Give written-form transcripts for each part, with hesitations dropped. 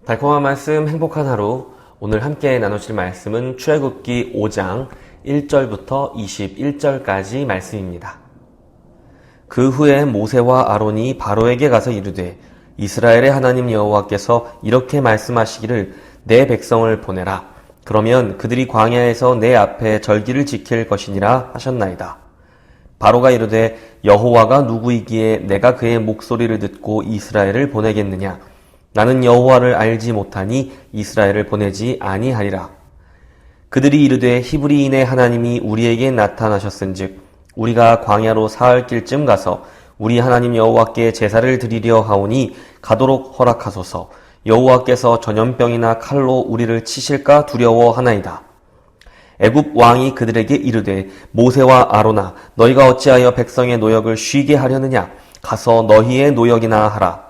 달콤한 말씀, 행복한 하루. 오늘 함께 나누실 말씀은 출애굽기 5장 1절부터 21절까지 말씀입니다. 그 후에 모세와 아론이 바로에게 가서 이르되 이스라엘의 하나님 여호와께서 이렇게 말씀하시기를 내 백성을 보내라. 그러면 그들이 광야에서 내 앞에 절기를 지킬 것이니라 하셨나이다. 바로가 이르되 여호와가 누구이기에 내가 그의 목소리를 듣고 이스라엘을 보내겠느냐. 나는 여호와를 알지 못하니 이스라엘을 보내지 아니하리라. 그들이 이르되 히브리인의 하나님이 우리에게 나타나셨은즉 우리가 광야로 사흘 길쯤 가서 우리 하나님 여호와께 제사를 드리려 하오니 가도록 허락하소서. 여호와께서 전염병이나 칼로 우리를 치실까 두려워하나이다. 애굽 왕이 그들에게 이르되 모세와 아론아 너희가 어찌하여 백성의 노역을 쉬게 하려느냐. 가서 너희의 노역이나 하라.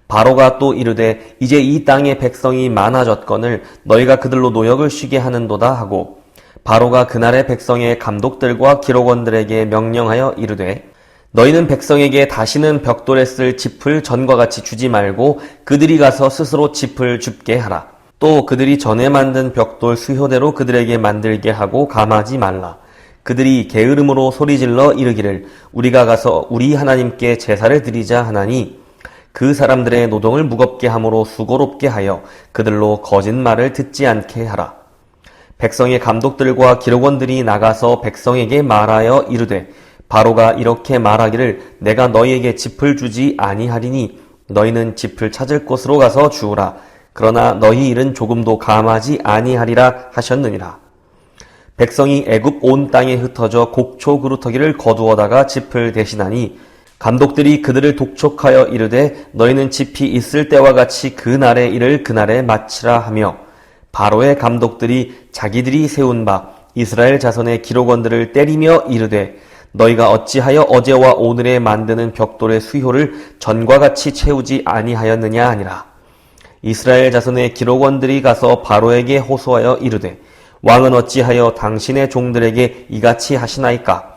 바로가 또 이르되 이제 이 땅의 백성이 많아졌거늘 너희가 그들로 노역을 쉬게 하는도다 하고 바로가 그날의 백성의 감독들과 기록원들에게 명령하여 이르되 너희는 백성에게 다시는 벽돌에 쓸 짚을 전과 같이 주지 말고 그들이 가서 스스로 짚을 줍게 하라. 또 그들이 전에 만든 벽돌 수효대로 그들에게 만들게 하고 감하지 말라. 그들이 게으름으로 소리질러 이르기를 우리가 가서 우리 하나님께 제사를 드리자 하나니 그 사람들의 노동을 무겁게 함으로 수고롭게 하여 그들로 거짓말을 듣지 않게 하라. 백성의 감독들과 기록원들이 나가서 백성에게 말하여 이르되 바로가 이렇게 말하기를 내가 너희에게 짚을 주지 아니하리니 너희는 짚을 찾을 곳으로 가서 주우라. 그러나 너희 일은 조금도 감하지 아니하리라 하셨느니라. 백성이 애굽 온 땅에 흩어져 곡초 그루터기를 거두어다가 짚을 대신하니 감독들이 그들을 독촉하여 이르되 너희는 짚이 있을 때와 같이 그날의 일을 그날에 마치라 하며 바로의 감독들이 자기들이 세운 바 이스라엘 자손의 기록원들을 때리며 이르되 너희가 어찌하여 어제와 오늘에 만드는 벽돌의 수효를 전과 같이 채우지 아니하였느냐 하니라. 이스라엘 자손의 기록원들이 가서 바로에게 호소하여 이르되 왕은 어찌하여 당신의 종들에게 이같이 하시나이까.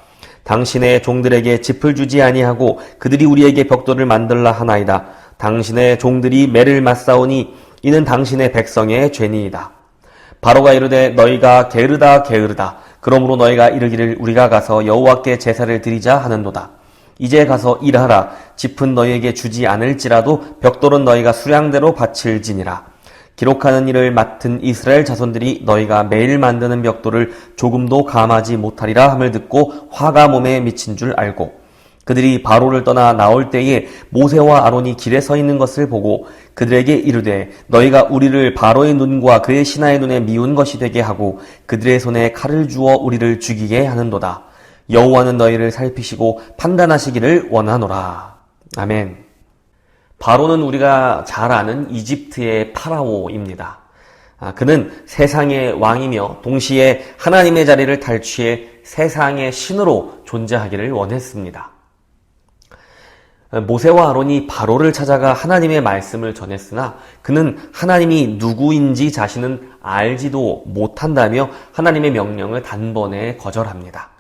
당신의 종들에게 짚을 주지 아니하고 그들이 우리에게 벽돌을 만들라 하나이다. 당신의 종들이 매를 맞사오니 이는 당신의 백성의 죄니이다. 바로가 이르되 너희가 게으르다. 그러므로 너희가 이르기를 우리가 가서 여호와께 제사를 드리자 하는도다. 이제 가서 일하라. 짚은 너희에게 주지 않을지라도 벽돌은 너희가 수량대로 바칠지니라. 기록하는 일을 맡은 이스라엘 자손들이 너희가 매일 만드는 벽돌을 조금도 감하지 못하리라 함을 듣고 화가 몸에 미친 줄 알고 그들이 바로를 떠나 나올 때에 모세와 아론이 길에 서 있는 것을 보고 그들에게 이르되 너희가 우리를 바로의 눈과 그의 신하의 눈에 미운 것이 되게 하고 그들의 손에 칼을 주어 우리를 죽이게 하는도다. 여호와는 너희를 살피시고 판단하시기를 원하노라. 아멘. 바로는 우리가 잘 아는 이집트의 파라오입니다. 그는 세상의 왕이며 동시에 하나님의 자리를 탈취해 세상의 신으로 존재하기를 원했습니다. 모세와 아론이 바로를 찾아가 하나님의 말씀을 전했으나 그는 하나님이 누구인지 자신은 알지도 못한다며 하나님의 명령을 단번에 거절합니다.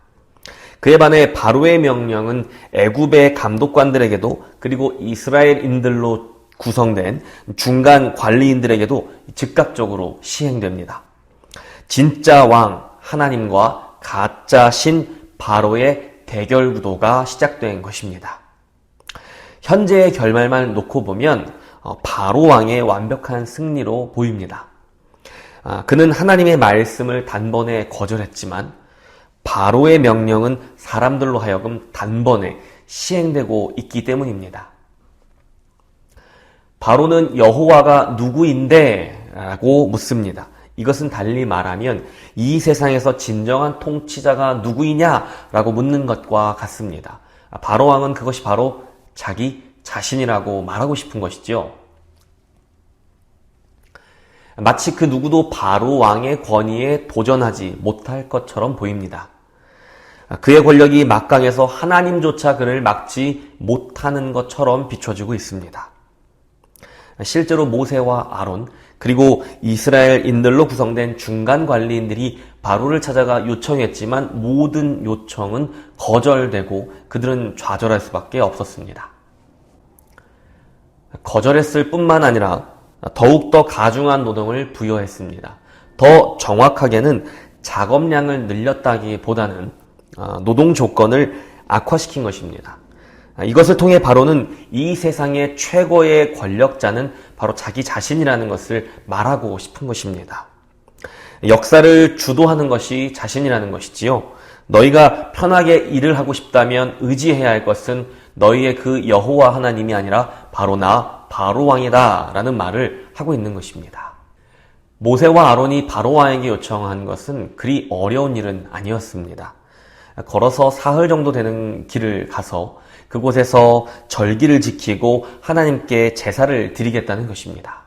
그에 반해 바로의 명령은 애굽의 감독관들에게도 그리고 이스라엘인들로 구성된 중간 관리인들에게도 즉각적으로 시행됩니다. 진짜 왕 하나님과 가짜 신 바로의 대결 구도가 시작된 것입니다. 현재의 결말만 놓고 보면 바로 왕의 완벽한 승리로 보입니다. 그는 하나님의 말씀을 단번에 거절했지만 바로의 명령은 사람들로 하여금 단번에 시행되고 있기 때문입니다. 바로는 여호와가 누구인데? 라고 묻습니다. 이것은 달리 말하면 이 세상에서 진정한 통치자가 누구이냐? 라고 묻는 것과 같습니다. 바로 왕은 그것이 바로 자기 자신이라고 말하고 싶은 것이죠. 마치 그 누구도 바로 왕의 권위에 도전하지 못할 것처럼 보입니다. 그의 권력이 막강해서 하나님조차 그를 막지 못하는 것처럼 비춰지고 있습니다. 실제로 모세와 아론 그리고 이스라엘인들로 구성된 중간 관리인들이 바로를 찾아가 요청했지만 모든 요청은 거절되고 그들은 좌절할 수밖에 없었습니다. 거절했을 뿐만 아니라 더욱더 가중한 노동을 부여했습니다. 더 정확하게는 작업량을 늘렸다기보다는 노동 조건을 악화시킨 것입니다. 이것을 통해 바로는 이 세상의 최고의 권력자는 바로 자기 자신이라는 것을 말하고 싶은 것입니다. 역사를 주도하는 것이 자신이라는 것이지요. 너희가 편하게 일을 하고 싶다면 의지해야 할 것은 너희의 그 여호와 하나님이 아니라 바로 나 바로 왕이다 라는 말을 하고 있는 것입니다. 모세와 아론이 바로 왕에게 요청한 것은 그리 어려운 일은 아니었습니다. 걸어서 사흘 정도 되는 길을 가서 그곳에서 절기를 지키고 하나님께 제사를 드리겠다는 것입니다.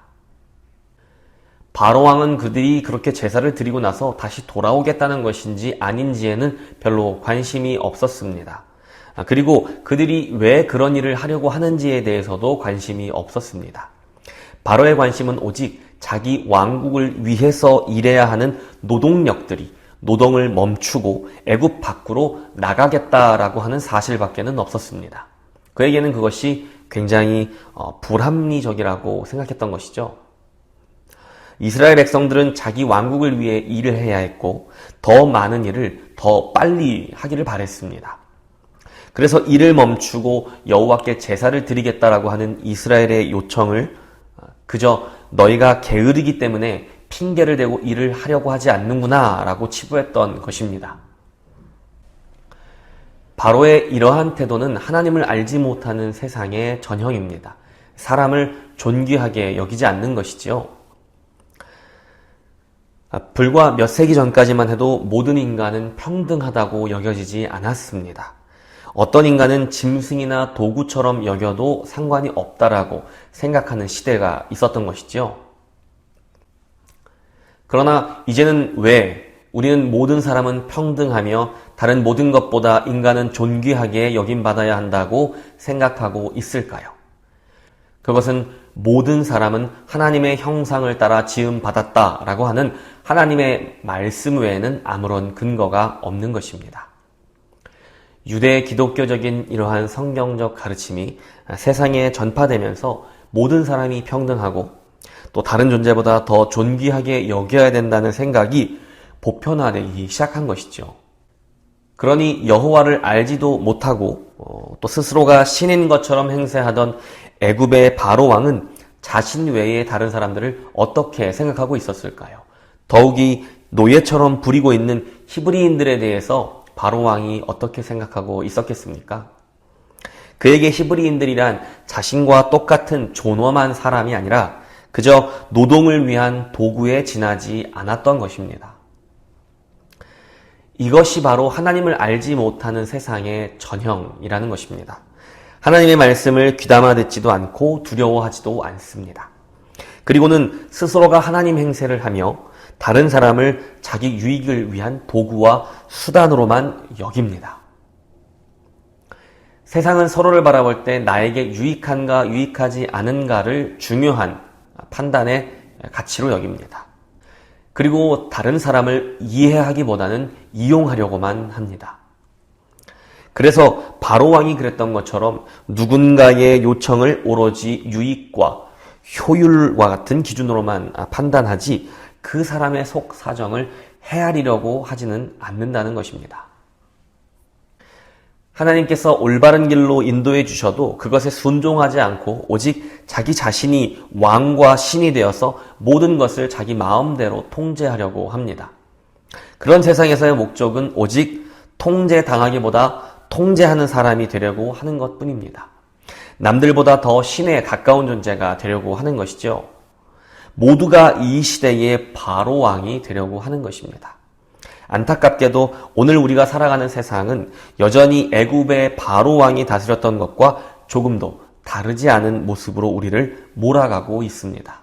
바로왕은 그들이 그렇게 제사를 드리고 나서 다시 돌아오겠다는 것인지 아닌지에는 별로 관심이 없었습니다. 그리고 그들이 왜 그런 일을 하려고 하는지에 대해서도 관심이 없었습니다. 바로의 관심은 오직 자기 왕국을 위해서 일해야 하는 노동력들이 노동을 멈추고 애굽 밖으로 나가겠다라고 하는 사실밖에는 없었습니다. 그에게는 그것이 굉장히 불합리적이라고 생각했던 것이죠. 이스라엘 백성들은 자기 왕국을 위해 일을 해야 했고 더 많은 일을 더 빨리 하기를 바랬습니다. 그래서 일을 멈추고 여호와께 제사를 드리겠다라고 하는 이스라엘의 요청을 그저 너희가 게으르기 때문에 핑계를 대고 일을 하려고 하지 않는구나 라고 치부했던 것입니다. 바로의 이러한 태도는 하나님을 알지 못하는 세상의 전형입니다. 사람을 존귀하게 여기지 않는 것이지요. 불과 몇 세기 전까지만 해도 모든 인간은 평등하다고 여겨지지 않았습니다. 어떤 인간은 짐승이나 도구처럼 여겨도 상관이 없다라고 생각하는 시대가 있었던 것이죠. 그러나 이제는 왜 우리는 모든 사람은 평등하며 다른 모든 것보다 인간은 존귀하게 여김받아야 한다고 생각하고 있을까요? 그것은 모든 사람은 하나님의 형상을 따라 지음받았다라고 하는 하나님의 말씀 외에는 아무런 근거가 없는 것입니다. 유대 기독교적인 이러한 성경적 가르침이 세상에 전파되면서 모든 사람이 평등하고 또 다른 존재보다 더 존귀하게 여겨야 된다는 생각이 보편화되기 시작한 것이죠. 그러니 여호와를 알지도 못하고 또 스스로가 신인 것처럼 행세하던 애굽의 바로 왕은 자신 외에 다른 사람들을 어떻게 생각하고 있었을까요? 더욱이 노예처럼 부리고 있는 히브리인들에 대해서 바로 왕이 어떻게 생각하고 있었겠습니까? 그에게 히브리인들이란 자신과 똑같은 존엄한 사람이 아니라 그저 노동을 위한 도구에 지나지 않았던 것입니다. 이것이 바로 하나님을 알지 못하는 세상의 전형이라는 것입니다. 하나님의 말씀을 귀담아 듣지도 않고 두려워하지도 않습니다. 그리고는 스스로가 하나님 행세를 하며 다른 사람을 자기 유익을 위한 도구와 수단으로만 여깁니다. 세상은 서로를 바라볼 때 나에게 유익한가 유익하지 않은가를 중요한 판단의 가치로 여깁니다. 그리고 다른 사람을 이해하기보다는 이용하려고만 합니다. 그래서 바로 왕이 그랬던 것처럼 누군가의 요청을 오로지 유익과 효율과 같은 기준으로만 판단하지 그 사람의 속 사정을 헤아리려고 하지는 않는다는 것입니다. 하나님께서 올바른 길로 인도해 주셔도 그것에 순종하지 않고 오직 자기 자신이 왕과 신이 되어서 모든 것을 자기 마음대로 통제하려고 합니다. 그런 세상에서의 목적은 오직 통제당하기보다 통제하는 사람이 되려고 하는 것뿐입니다. 남들보다 더 신에 가까운 존재가 되려고 하는 것이죠. 모두가 이 시대의 바로 왕이 되려고 하는 것입니다. 안타깝게도 오늘 우리가 살아가는 세상은 여전히 애굽의 바로 왕이 다스렸던 것과 조금도 다르지 않은 모습으로 우리를 몰아가고 있습니다.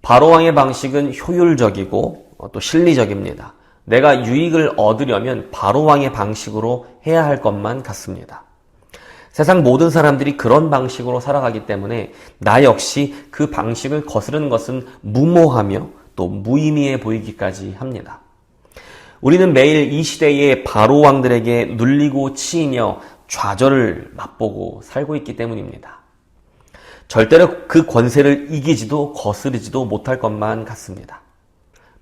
바로 왕의 방식은 효율적이고 또 실리적입니다. 내가 유익을 얻으려면 바로 왕의 방식으로 해야 할 것만 같습니다. 세상 모든 사람들이 그런 방식으로 살아가기 때문에 나 역시 그 방식을 거스르는 것은 무모하며 또 무의미해 보이기까지 합니다. 우리는 매일 이 시대의 바로 왕들에게 눌리고 치이며 좌절을 맛보고 살고 있기 때문입니다. 절대로 그 권세를 이기지도 거스르지도 못할 것만 같습니다.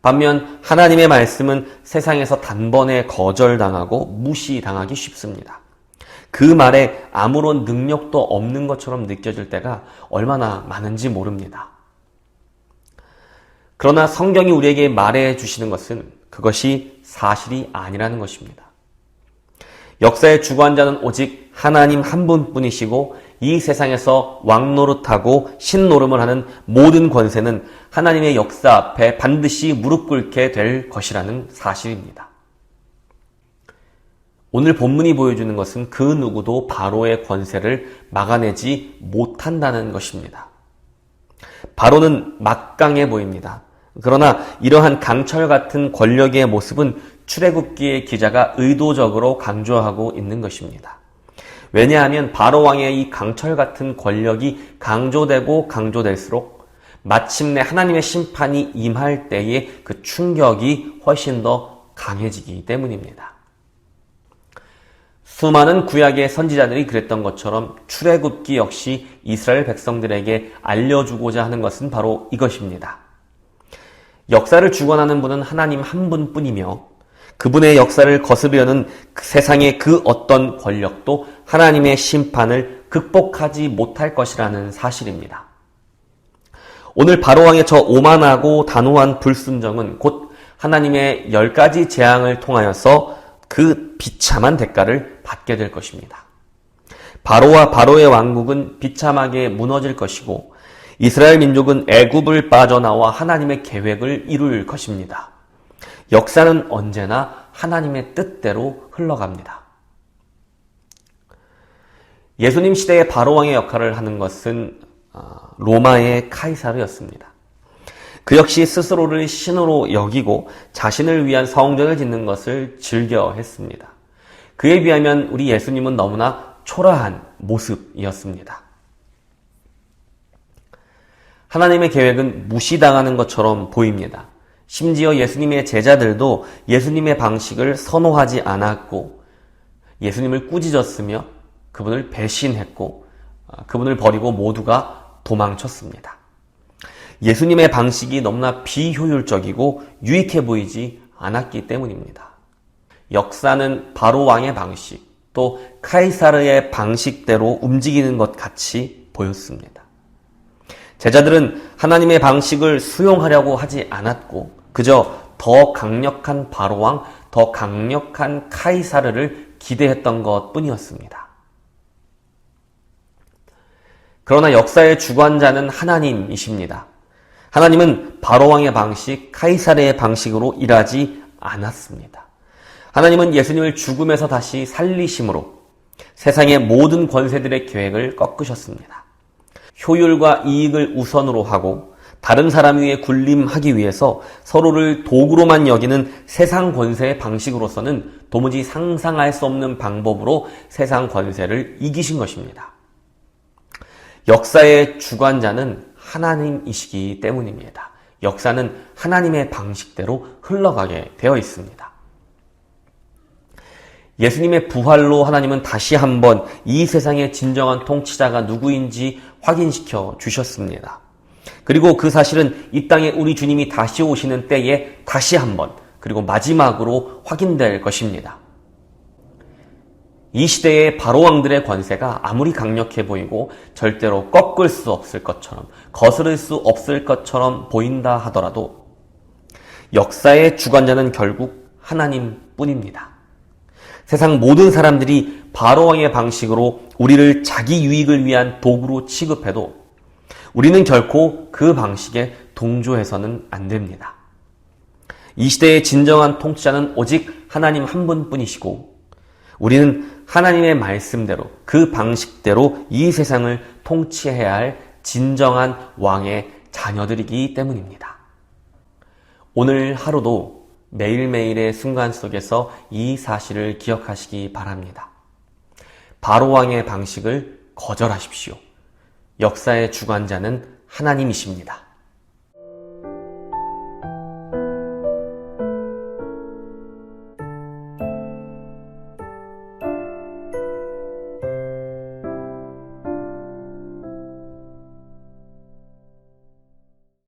반면 하나님의 말씀은 세상에서 단번에 거절당하고 무시당하기 쉽습니다. 그 말에 아무런 능력도 없는 것처럼 느껴질 때가 얼마나 많은지 모릅니다. 그러나 성경이 우리에게 말해 주시는 것은 그것이 사실이 아니라는 것입니다. 역사의 주관자는 오직 하나님 한 분뿐이시고 이 세상에서 왕노릇하고 신노름을 하는 모든 권세는 하나님의 역사 앞에 반드시 무릎 꿇게 될 것이라는 사실입니다. 오늘 본문이 보여주는 것은 그 누구도 바로의 권세를 막아내지 못한다는 것입니다. 바로는 막강해 보입니다. 그러나 이러한 강철 같은 권력의 모습은 출애굽기의 기자가 의도적으로 강조하고 있는 것입니다. 왜냐하면 바로 왕의 이 강철 같은 권력이 강조되고 강조될수록 마침내 하나님의 심판이 임할 때의 그 충격이 훨씬 더 강해지기 때문입니다. 수많은 구약의 선지자들이 그랬던 것처럼 출애굽기 역시 이스라엘 백성들에게 알려주고자 하는 것은 바로 이것입니다. 역사를 주관하는 분은 하나님 한 분뿐이며 그분의 역사를 거스르려는 세상의 그 어떤 권력도 하나님의 심판을 극복하지 못할 것이라는 사실입니다. 오늘 바로왕의 저 오만하고 단호한 불순종은 곧 하나님의 10가지 재앙을 통하여서 그 비참한 대가를 받게 될 것입니다. 바로와 바로의 왕국은 비참하게 무너질 것이고 이스라엘 민족은 애굽을 빠져나와 하나님의 계획을 이룰 것입니다. 역사는 언제나 하나님의 뜻대로 흘러갑니다. 예수님 시대의 바로왕의 역할을 하는 것은 로마의 카이사르였습니다. 그 역시 스스로를 신으로 여기고 자신을 위한 성전을 짓는 것을 즐겨 했습니다. 그에 비하면 우리 예수님은 너무나 초라한 모습이었습니다. 하나님의 계획은 무시당하는 것처럼 보입니다. 심지어 예수님의 제자들도 예수님의 방식을 선호하지 않았고 예수님을 꾸짖었으며 그분을 배신했고 그분을 버리고 모두가 도망쳤습니다. 예수님의 방식이 너무나 비효율적이고 유익해 보이지 않았기 때문입니다. 역사는 바로 왕의 방식, 또 카이사르의 방식대로 움직이는 것 같이 보였습니다. 제자들은 하나님의 방식을 수용하려고 하지 않았고 그저 더 강력한 바로왕, 더 강력한 카이사르를 기대했던 것뿐이었습니다. 그러나 역사의 주관자는 하나님이십니다. 하나님은 바로왕의 방식, 카이사르의 방식으로 일하지 않았습니다. 하나님은 예수님을 죽음에서 다시 살리심으로 세상의 모든 권세들의 계획을 꺾으셨습니다. 효율과 이익을 우선으로 하고 다른 사람 위에 군림하기 위해서 서로를 도구로만 여기는 세상 권세의 방식으로서는 도무지 상상할 수 없는 방법으로 세상 권세를 이기신 것입니다. 역사의 주관자는 하나님이시기 때문입니다. 역사는 하나님의 방식대로 흘러가게 되어 있습니다. 예수님의 부활로 하나님은 다시 한번 이 세상의 진정한 통치자가 누구인지 확인시켜 주셨습니다. 그리고 그 사실은 이 땅에 우리 주님이 다시 오시는 때에 다시 한번 그리고 마지막으로 확인될 것입니다. 이 시대의 바로왕들의 권세가 아무리 강력해 보이고 절대로 꺾을 수 없을 것처럼 거스를 수 없을 것처럼 보인다 하더라도 역사의 주관자는 결국 하나님뿐입니다. 세상 모든 사람들이 바로왕의 방식으로 우리를 자기 유익을 위한 도구로 취급해도 우리는 결코 그 방식에 동조해서는 안 됩니다. 이 시대의 진정한 통치자는 오직 하나님 한 분뿐이시고 우리는 하나님의 말씀대로 그 방식대로 이 세상을 통치해야 할 진정한 왕의 자녀들이기 때문입니다. 오늘 하루도 매일매일의 순간 속에서 이 사실을 기억하시기 바랍니다. 바로왕의 방식을 거절하십시오. 역사의 주관자는 하나님이십니다.